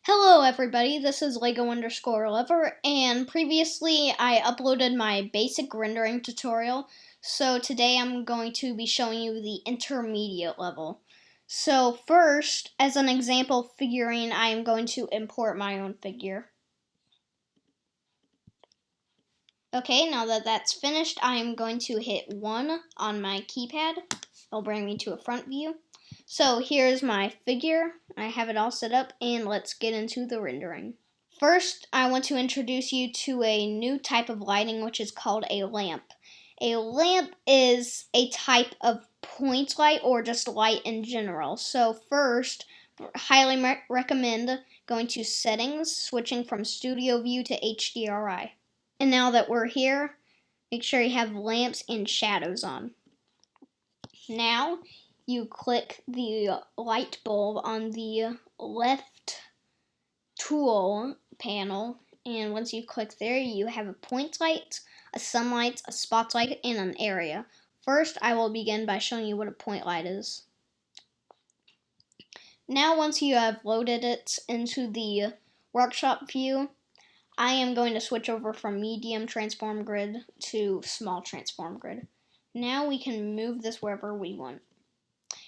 Hello everybody, this is Lego_Lover, and previously I uploaded my basic rendering tutorial, so today I'm going to be showing you the intermediate level. So first, as an example figurine, I am going to import my own figure. Okay, now that that's finished, I am going to hit 1 on my keypad. It'll bring me to a front view. So here's my figure. I have it all set up, and let's get into the rendering. First, I want to introduce you to a new type of lighting, which is called a lamp. A lamp is a type of point light or just light in general. So first, highly recommend going to settings, switching from studio view to HDRI. And now that we're here, make sure you have lamps and shadows on. Now, you click the light bulb on the left tool panel, and once you click there, you have a point light, a sunlight, a spotlight, and an area. First, I will begin by showing you what a point light is. Now, once you have loaded it into the workshop view, I am going to switch over from medium transform grid to small transform grid. Now we can move this wherever we want.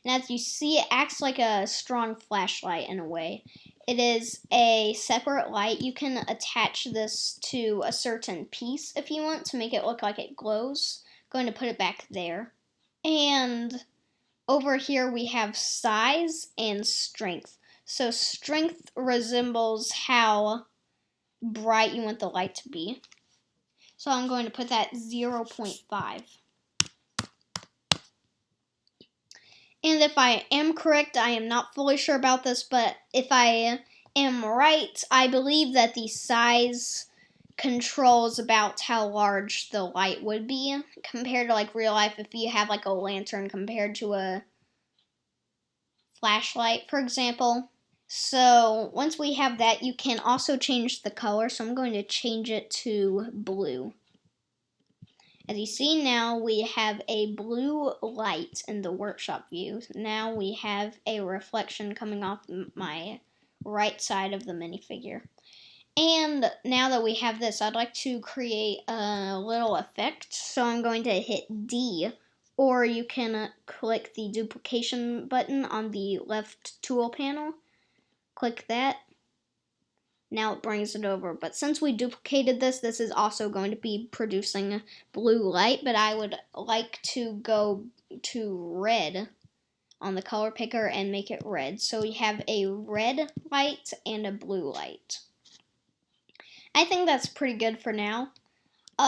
And as you see, it acts like a strong flashlight in a way. It is a separate light. You can attach this to a certain piece if you want to make it look like it glows. I'm going to put it back there. And over here we have size and strength. So strength resembles how bright you want the light to be. So I'm going to put that 0.5. And if I am correct, I am not fully sure about this, but if I am right, I believe that the size controls about how large the light would be compared to like real life if you have like a lantern compared to a flashlight, for example. So once we have that, you can also change the color, so I'm going to change it to blue. As you see now, we have a blue light in the workshop view. Now we have a reflection coming off my right side of the minifigure. And now that we have this, I'd like to create a little effect. So I'm going to hit D, or you can click the duplication button on the left tool panel. Click that. Now it brings it over, but since we duplicated this, this is also going to be producing blue light, but I would like to go to red on the color picker and make it red. So we have a red light and a blue light. I think that's pretty good for now.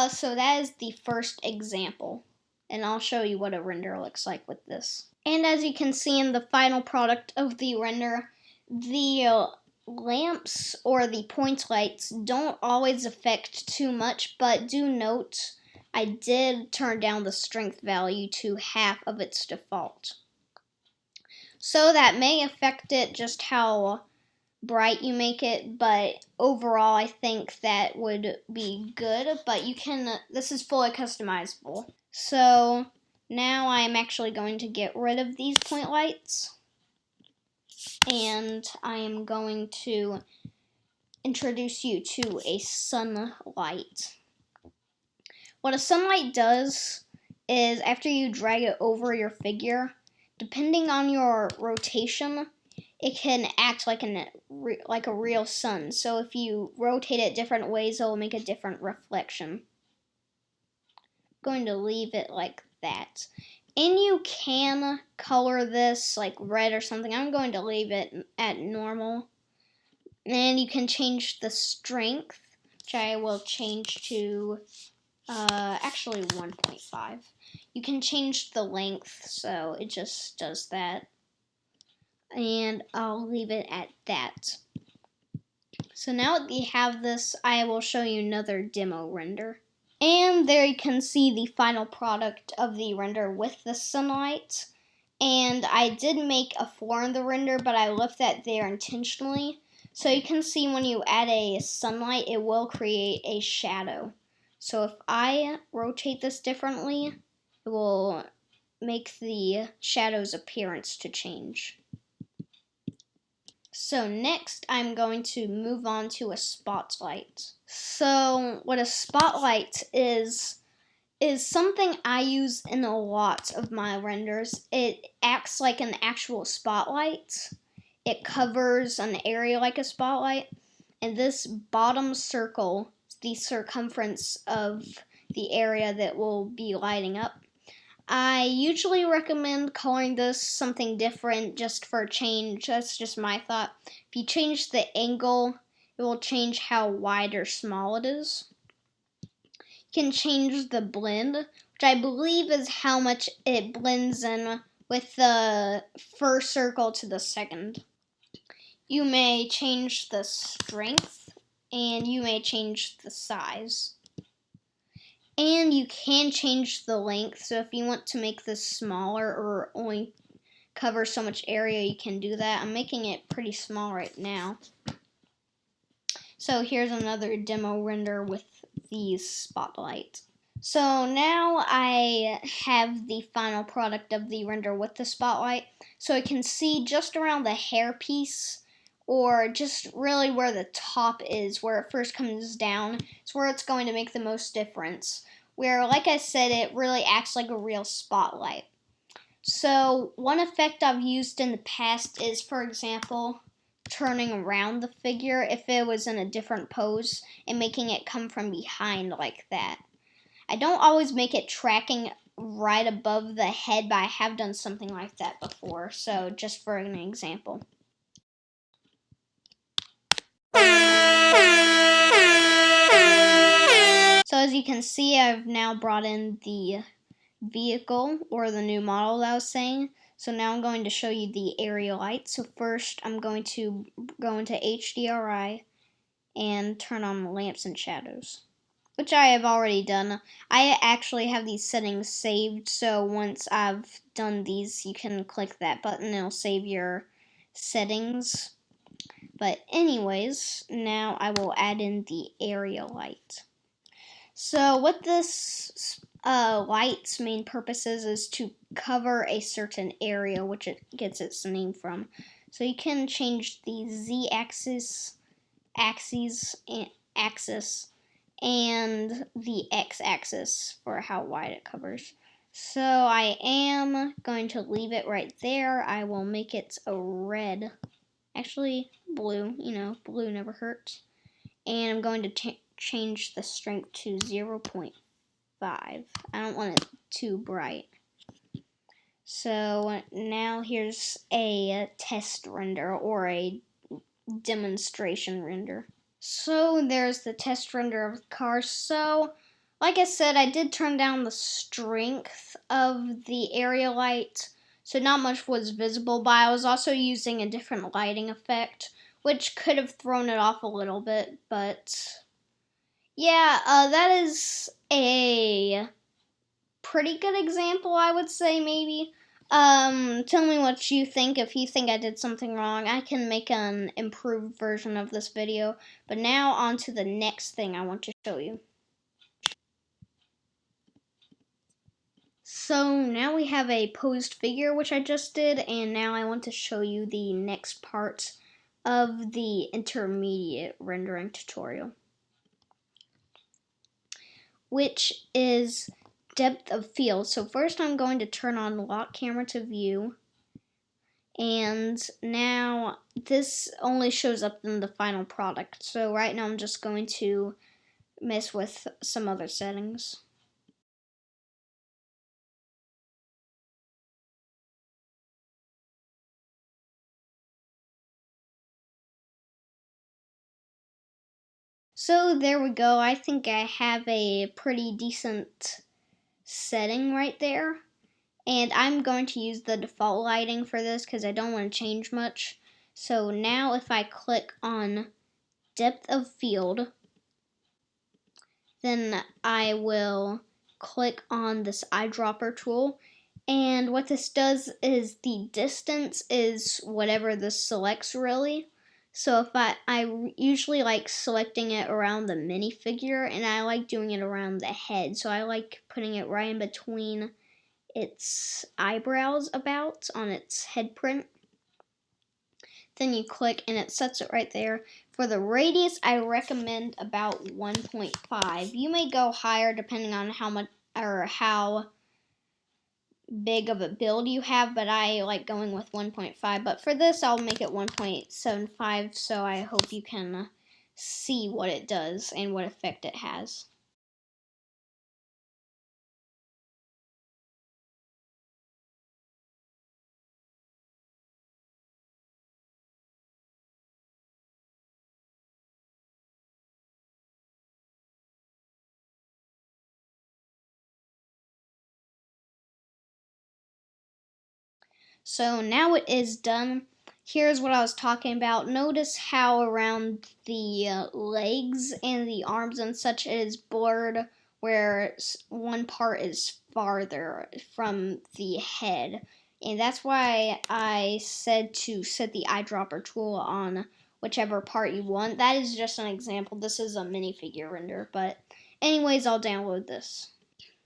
So that is the first example, and I'll show you what a render looks like with this. And as you can see in the final product of the render, the lamps or the point lights don't always affect too much, but do note I did turn down the strength value to half of its default. So that may affect it just how bright you make it, but overall I think that would be good, but you can, this is fully customizable. So now I'm actually going to get rid of these point lights, and I am going to introduce you to a sunlight. What a sunlight does is after you drag it over your figure, depending on your rotation, it can act like a real sun. So if you rotate it different ways, it will make a different reflection. I'm going to leave it like that. And you can color this like red or something. I'm going to leave it at normal. And you can change the strength, which I will change to actually 1.5. You can change the length, so it just does that. And I'll leave it at that. So now that we have this, I will show you another demo render. And there you can see the final product of the render with the sunlight. And I did make a 4 in the render, but I left that there intentionally. So you can see when you add a sunlight, it will create a shadow. So if I rotate this differently, it will make the shadow's appearance to change. So next I'm going to move on to a spotlight. So what a spotlight is something I use in a lot of my renders. It acts like an actual spotlight. It covers an area like a spotlight. And this bottom circle is the circumference of the area that will be lighting up. I usually recommend coloring this something different just for a change. That's just my thought. If you change the angle, it will change how wide or small it is. You can change the blend, which I believe is how much it blends in with the first circle to the second. You may change the strength, and you may change the size. And you can change the length, so if you want to make this smaller or only cover so much area, you can do that. I'm making it pretty small right now. So here's another demo render with these spotlights. So now I have the final product of the render with the spotlight. So I can see just around the hair piece, or just really where the top is, where it first comes down. It's where it's going to make the most difference. Where, like I said, it really acts like a real spotlight. So one effect I've used in the past is, for example, turning around the figure if it was in a different pose and making it come from behind like that. I don't always make it tracking right above the head, but I have done something like that before, so just for an example. So as you can see, I've now brought in the vehicle, or the new model that I was saying. So now I'm going to show you the area light. So first I'm going to go into HDRI and turn on the lamps and shadows, which I have already done. I actually have these settings saved, so once I've done these, you can click that button and it'll save your settings. But anyways, now I will add in the area light. So what this light's main purpose is to cover a certain area, which it gets its name from. So you can change the z-axis, axis, and the x-axis for how wide it covers. So I am going to leave it right there. I will make it a red, actually blue, blue never hurts. And I'm going to change the strength to 0.5. I don't want it too bright. So now here's a test render, or a demonstration render. So there's the test render of the car. So, like I said, I did turn down the strength of the area light, so not much was visible, but I was also using a different lighting effect, which could have thrown it off a little bit, but yeah, that is a pretty good example, I would say, maybe. Tell me what you think. If you think I did something wrong, I can make an improved version of this video. But now on to the next thing I want to show you. So now we have a posed figure, which I just did, and now I want to show you the next part of the intermediate rendering tutorial, which is depth of field. So first I'm going to turn on lock camera to view, and now this only shows up in the final product. So right now I'm just going to mess with some other settings. So there we go. I think I have a pretty decent setting right there. And I'm going to use the default lighting for this because I don't want to change much. So now if I click on depth of field, then I will click on this eyedropper tool. And what this does is the distance is whatever this selects, really. So if I usually like selecting it around the minifigure, and I like doing it around the head. So I like putting it right in between its eyebrows on its head print. Then you click and it sets it right there. For the radius, I recommend about 1.5. You may go higher depending on how much or how big of a build you have, but I like going with 1.5. But for this, I'll make it 1.75, so I hope you can see what it does and what effect it has. So now it is done. Here's what I was talking about. Notice how around the legs and the arms and such it is blurred, where one part is farther from the head. And that's why I said to set the eyedropper tool on whichever part you want. That is just an example. This is a minifigure render, but anyways, I'll download this.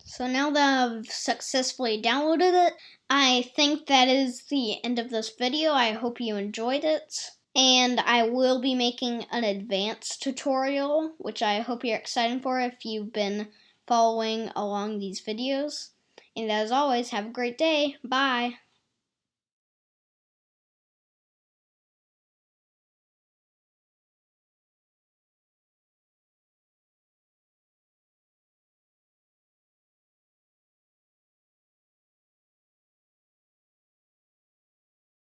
So now that I've successfully downloaded it, I think that is the end of this video. I hope you enjoyed it. And I will be making an advanced tutorial, which I hope you're excited for if you've been following along these videos. And as always, have a great day. Bye.